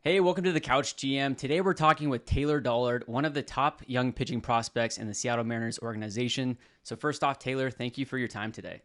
Hey, welcome to the Couch GM. Today we're talking with Taylor Dollard, one of the top young pitching prospects in the Seattle Mariners organization. So, first off, Taylor, thank you for your time today.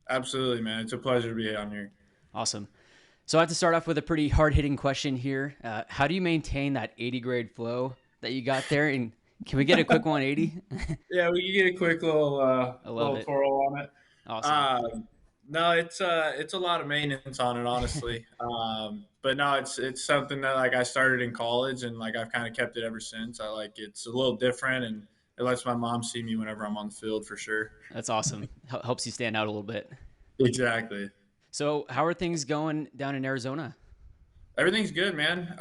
Absolutely, man. It's a pleasure to be on here. Awesome. So, I have to start off with a pretty hard hitting question here. How do you maintain that 80 grade flow that you got there? And can we get a quick 180? Yeah, we can get a quick little I love little it. twirl on it. Awesome. No, it's a lot of maintenance on it, honestly. But no, it's something that like I started in college and like I've kind of kept it ever since. I like it's a little different and it lets my mom see me whenever I'm on the field for sure. That's awesome. Helps you stand out a little bit. Exactly. So, how are things going down in Arizona? Everything's good, man.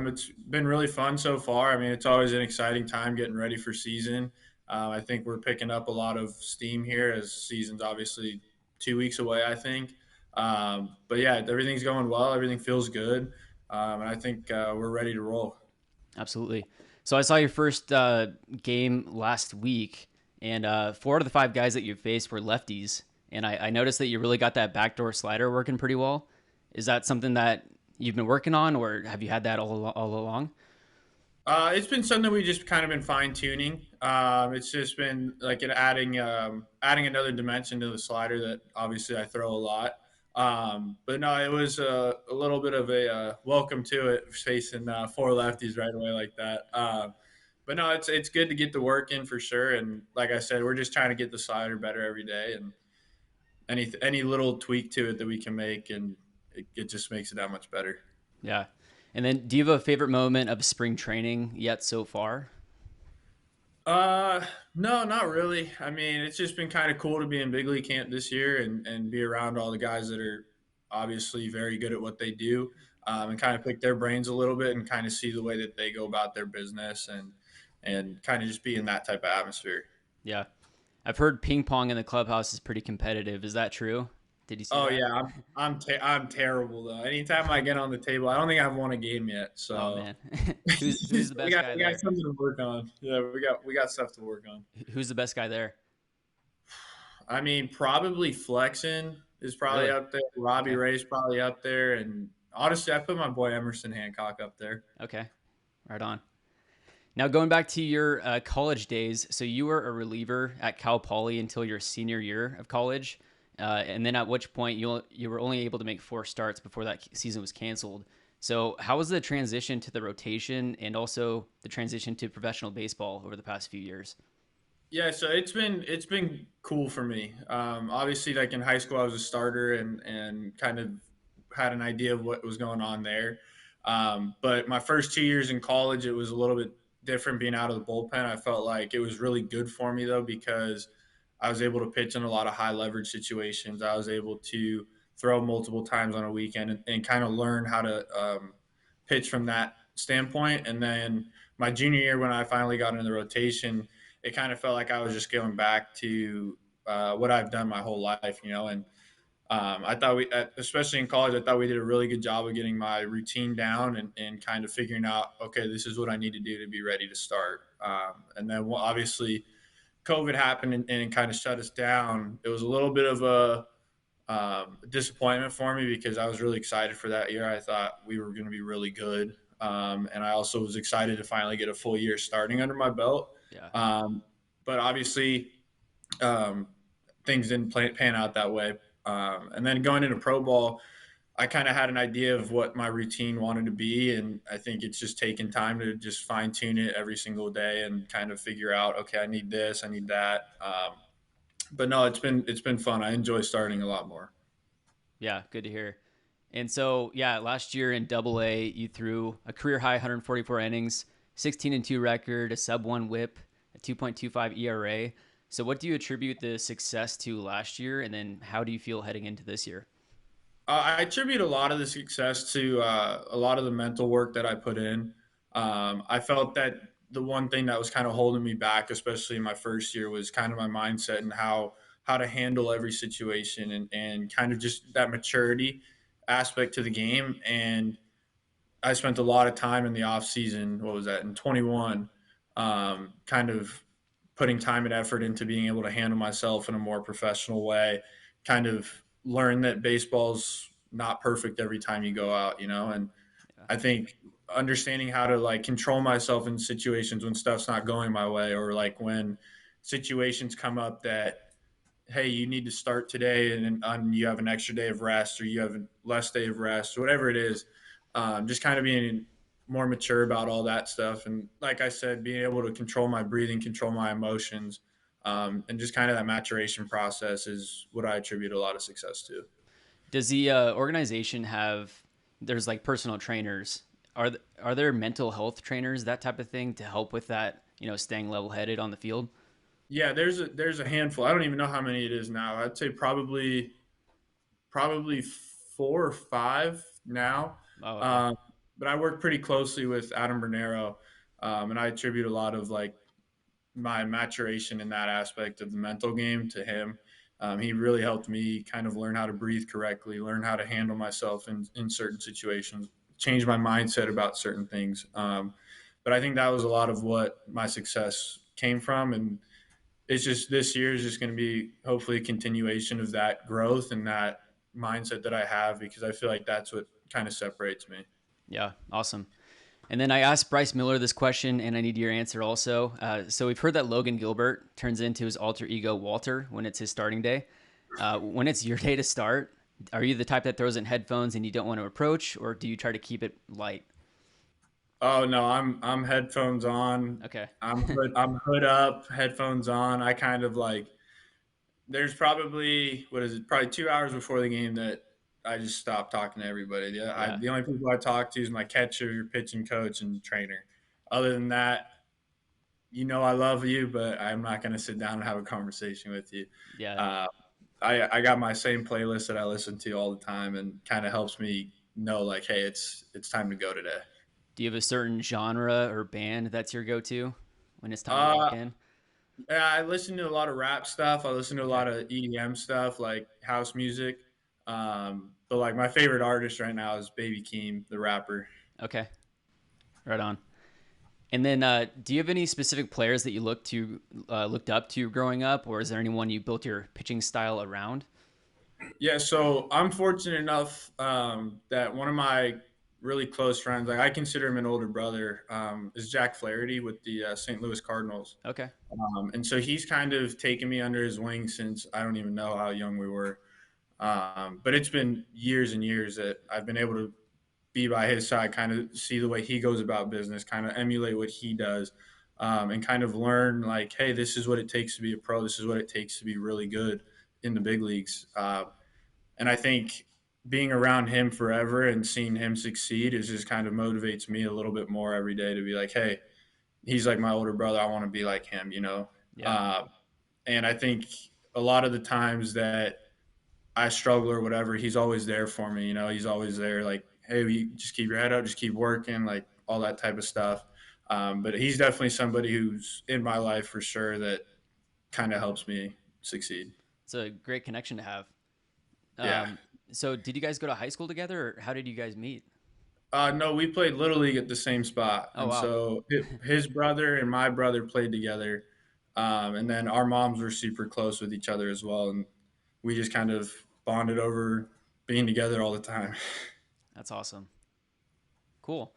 It's been really fun so far. I mean, it's always an exciting time getting ready for season. I think we're picking up a lot of steam here as season's obviously 2 weeks away, I think. But yeah, everything's going well. Everything feels good. And I think we're ready to roll. Absolutely. So I saw your first game last week, and four out of the five guys that you faced were lefties. And I noticed that you really got that backdoor slider working pretty well. Is that something that you've been working on, or have you had that all along? It's been something we just kind of been fine tuning. It's just been like adding another dimension to the slider that obviously I throw a lot. But no, it was a little bit of a welcome to it facing four lefties right away like that. But no, it's good to get the work in for sure. And like I said, we're just trying to get the slider better every day, and any little tweak to it that we can make, and it just makes it that much better. Yeah. And then, do you have a favorite moment of spring training yet so far? Uh, no, not really. I mean, it's just been kind of cool to be in big league camp this year and be around all the guys that are obviously very good at what they do, and kind of pick their brains a little bit and kind of see the way that they go about their business and kind of just be in that type of atmosphere. Yeah. I've heard ping pong in the clubhouse is pretty competitive. Is that true? Did you see Oh that? yeah, I'm terrible though. Anytime I get on the table, I don't think I've won a game yet. Oh So man, who's the best guy we got there? something to work on. Yeah, we got stuff to work on. Who's the best guy there? I mean, probably Flexen is probably Really? up there. Robbie Okay. Ray's probably up there, and honestly, I put my boy Emerson Hancock up there. Okay. Right on. Now, going back to your college days, so you were a reliever at Cal Poly until your senior year of college, and then at which point you were only able to make four starts before that season was canceled. So, how was the transition to the rotation and also the transition to professional baseball over the past few years? Yeah, so it's been cool for me. Obviously, like in high school, I was a starter and kind of had an idea of what was going on there. But my first 2 years in college, it was a little bit different being out of the bullpen. I felt like it was really good for me though because I was able to pitch in a lot of high leverage situations. I was able to throw multiple times on a weekend and kind of learn how to pitch from that standpoint. And then my junior year, when I finally got into the rotation, it kind of felt like I was just going back to what I've done my whole life, and I thought especially in college, I thought we did a really good job of getting my routine down and kind of figuring out, okay, this is what I need to do to be ready to start. And then obviously COVID happened and it kind of shut us down. It was a little bit of a disappointment for me because I was really excited for that year. I thought we were going to be really good. And I also was excited to finally get a full year starting under my belt. Yeah. Um, but obviously, um, things didn't pan out that way. And then going into pro ball, I kind of had an idea of what my routine wanted to be, and I think it's just taken time to just fine tune it every single day and kind of figure out, okay, I need this, I need that. But no, it's been fun. I enjoy starting a lot more. Yeah. Good to hear. And so, yeah, last year in Double A, you threw a career high 144 innings, 16-2 record, a sub one WHIP, a 2.25 ERA. So, what do you attribute the success to last year, and then how do you feel heading into this year? I attribute a lot of the success to a lot of the mental work that I put in. I felt that the one thing that was kind of holding me back, especially in my first year, was kind of my mindset and how to handle every situation and kind of just that maturity aspect to the game. And I spent a lot of time in the off season. What was that in 21? Kind of putting time and effort into being able to handle myself in a more professional way. Kind of learn that baseball's not perfect every time you go out, and Yeah. I think understanding how to like control myself in situations when stuff's not going my way, or like when situations come up that, hey, you need to start today and you have an extra day of rest, or you have a less day of rest, whatever it is. Just kind of being more mature about all that stuff. And like I said, being able to control my breathing, control my emotions, and just kind of that maturation process is what I attribute a lot of success to. Does the organization have? There's like personal trainers. Are there mental health trainers, that type of thing, to help with that? Staying level headed on the field. Yeah, there's a handful. I don't even know how many it is now. I'd say probably four or five now. Oh, okay. Um, but I work pretty closely with Adam Bernero, and I attribute a lot of like my maturation in that aspect of the mental game to him. He really helped me kind of learn how to breathe correctly, learn how to handle myself in certain situations, change my mindset about certain things. But I think that was a lot of what my success came from. And it's just this year is just going to be hopefully a continuation of that growth and that mindset that I have, because I feel like that's what kind of separates me. Yeah, awesome. And then I asked Bryce Miller this question, and I need your answer also. So we've heard that Logan Gilbert turns into his alter ego Walter when it's his starting day. When it's your day to start, are you the type that throws in headphones and you don't want to approach, or do you try to keep it light? Oh no, I'm headphones on. Okay. I'm hood up, headphones on. I kind of like there's probably what is it? Probably 2 hours before the game that I just stop talking to everybody. Yeah. The only people I talk to is my catcher, your pitching coach, and trainer. Other than that, I love you, but I'm not going to sit down and have a conversation with you. Yeah. Uh, I got my same playlist that I listen to all the time, and kind of helps me know like, hey, it's time to go today. Do you have a certain genre or band that's your go-to when it's time to lock Uh, in? yeah, I listen to a lot of rap stuff. I listen to a Okay. lot of EDM stuff, like house music. But like my favorite artist right now is Baby Keem, the rapper. Okay. Right on. And then, do you have any specific players that you looked up to growing up, or is there anyone you built your pitching style around? Yeah, so I'm fortunate enough that one of my really close friends, like I consider him an older brother, is Jack Flaherty with the St. Louis Cardinals. Okay. And so he's kind of taken me under his wing since I don't even know how young we were. But it's been years and years that I've been able to be by his side, kind of see the way he goes about business, kind of emulate what he does, and kind of learn like, hey, this is what it takes to be a pro. This is what it takes to be really good in the big leagues. And I think being around him forever and seeing him succeed is just kind of motivates me a little bit more every day to be like, hey, he's like my older brother. I want to be like him. Yeah. Uh, and I think a lot of the times that I struggle or whatever, he's always there for me. He's always there, like, hey, you just keep your head up, just keep working, like all that type of stuff. But he's definitely somebody who's in my life for sure that kind of helps me succeed. It's a great connection to have. Yeah. Um, so, did you guys go to high school together, or how did you guys meet? No, we played little league at the same spot, Oh, and wow. so his brother and my brother played together, and then our moms were super close with each other as well, and we just kind of bonded over being together all the time. That's awesome. Cool.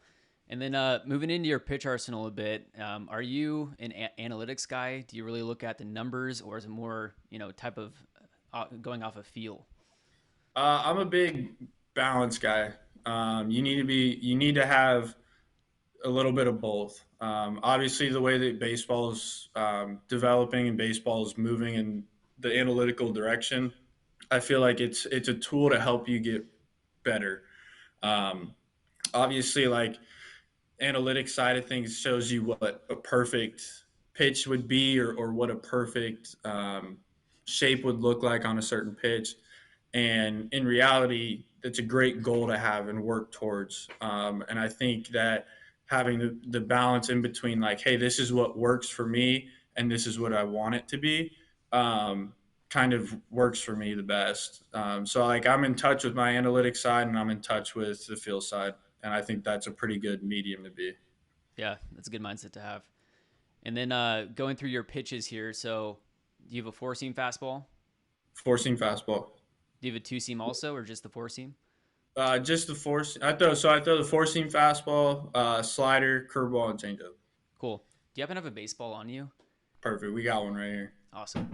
And then, moving into your pitch arsenal a bit, are you an analytics guy? Do you really look at the numbers, or is it more, type of going off of feel? I'm a big balance guy. You need to have a little bit of both. Obviously, the way that baseball is developing and baseball is moving in the analytical direction, I feel like it's a tool to help you get better. Um, Obviously, like analytics side of things shows you what a perfect pitch would be, or what a perfect shape would look like on a certain pitch. And in reality, that's a great goal to have and work towards. And I think that having the balance in between, like, hey, this is what works for me and this is what I want it to be, um, kind of works for me the best. So, like, I'm in touch with my analytics side and I'm in touch with the field side. And I think that's a pretty good medium to be. Yeah, that's a good mindset to have. And then, going through your pitches here. So, do you have a four seam fastball? Four seam fastball. Do you have a two seam also, or just the four seam? Just the four. I throw the four seam fastball, slider, curveball, and changeup. Cool. Do you happen to have a baseball on you? Perfect. We got one right here. Awesome.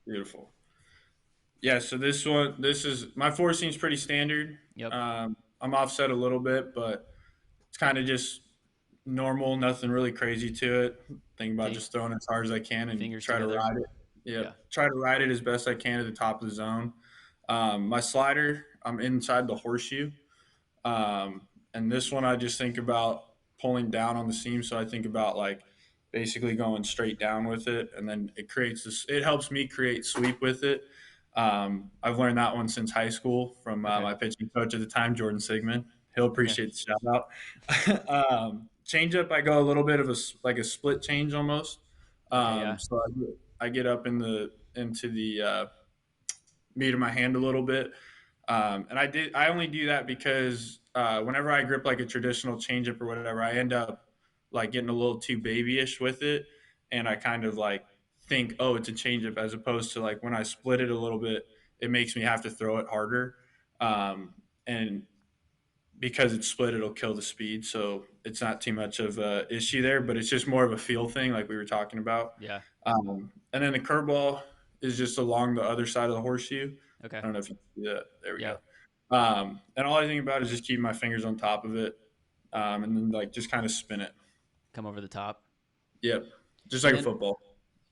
Beautiful. Yeah. So this is my four seam's pretty standard. Yep. I'm offset a little bit, but it's kind of just normal. Nothing really crazy to it. Think about Okay. just throwing as hard as I can and Fingers try to together. ride it. Yeah. Yep. Try to ride it as best I can to the top of the zone. My slider, I'm inside the horseshoe. Um, and this one, I just think about pulling down on the seam. So I think about like basically going straight down with it, and then it creates this. It helps me create sweep with it. I've learned that one since high school from Okay. my pitching coach at the time, Jordan Sigmund. He'll Okay. appreciate the shout out. Change up, I go a little bit of like a split change almost. Okay. Yeah. So I get up into the meat of my hand a little bit. And I only do that because whenever I grip like a traditional changeup or whatever, I end up like getting a little too babyish with it, and I kind of like think, oh, it's a changeup, as opposed to like when I split it a little bit, it makes me have to throw it harder, and because it's split, it'll kill the speed. So it's not too much of a issue there, but it's just more of a feel thing, like we were talking about. Yeah. And then the curveball is just along the other side of the horseshoe. Okay. I don't know if you can see that. There we Yeah. go. And all I think about is just keeping my fingers on top of it, and then like just kind of spin it. Come over the top. Yep, just And like a then, football.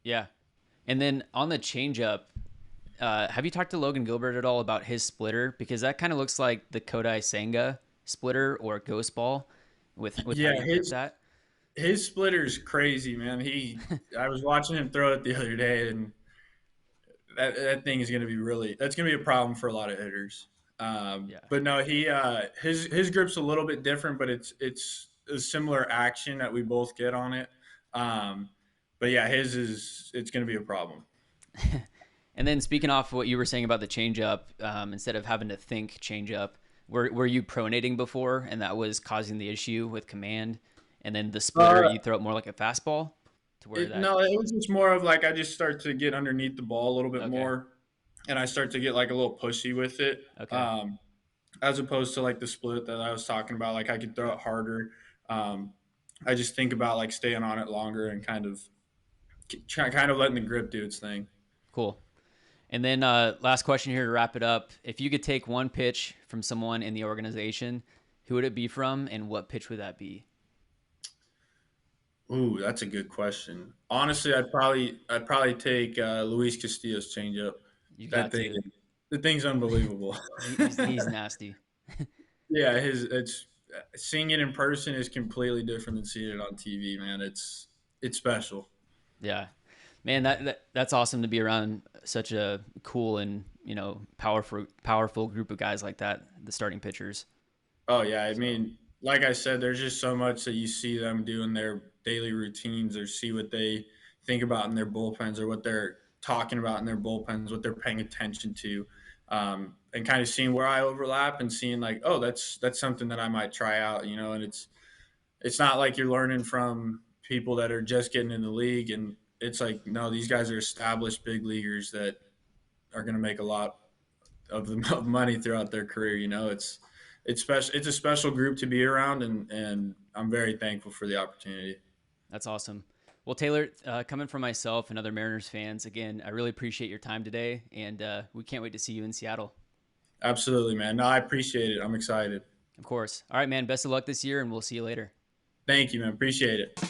yeah. And then on the changeup, have you talked to Logan Gilbert at all about his splitter? Because that kind of looks like the Kodai Senga splitter or ghost ball with how Yeah, you grip that. his splitter's crazy, man. I was watching him throw it the other day, and that thing is going to be that's going to be a problem for a lot of hitters. Yeah. But no, his grip's a little bit different, but it's a similar action that we both get on it. Um, but yeah, it's going to be a problem. And then speaking off what you were saying about the changeup, instead of having to think changeup, were you pronating before, and that was causing the issue with command? And then the splitter, Uh, you throw it more like a fastball to where that. no, it was just more of like I just start to get underneath the ball a little bit Okay. more, and I start to get like a little pushy with it. Okay. Um, as opposed to like the split that I was talking about, like I could throw it harder. Um, I just think about like staying on it longer and kind of letting the grip do its thing. Cool. And then last question here to wrap it up: if you could take one pitch from someone in the organization, who would it be from, and what pitch would that be? Ooh, that's a good question. Honestly, I'd probably take Luis Castillo's changeup. You That got thing, to. the thing's unbelievable. He's nasty. Yeah, his it's seeing it in person is completely different than seeing it on TV, man. It's special. Yeah, man, that's awesome to be around such a cool and powerful group of guys like that, the starting pitchers. Oh yeah, I So mean, like I said, there's just so much that you see them do in their daily routines, or see what they think about in their bullpens, or what they're talking about in their bullpens, what they're paying attention to, and kind of seeing where I overlap and seeing like, oh, that's something that I might try out, and it's not like you're learning from people that are just getting in the league, and it's like, no, these guys are established big leaguers that are going to make a lot of money throughout their career. It's special. It's a special group to be around, and I'm very thankful for the opportunity. that's awesome. Well, Taylor, coming from myself and other Mariners fans, again, I really appreciate your time today, and we can't wait to see you in Seattle. Absolutely, man. No, I appreciate it. I'm excited. Of course. All right, man. Best of luck this year, and we'll see you later. Thank you, man. Appreciate it.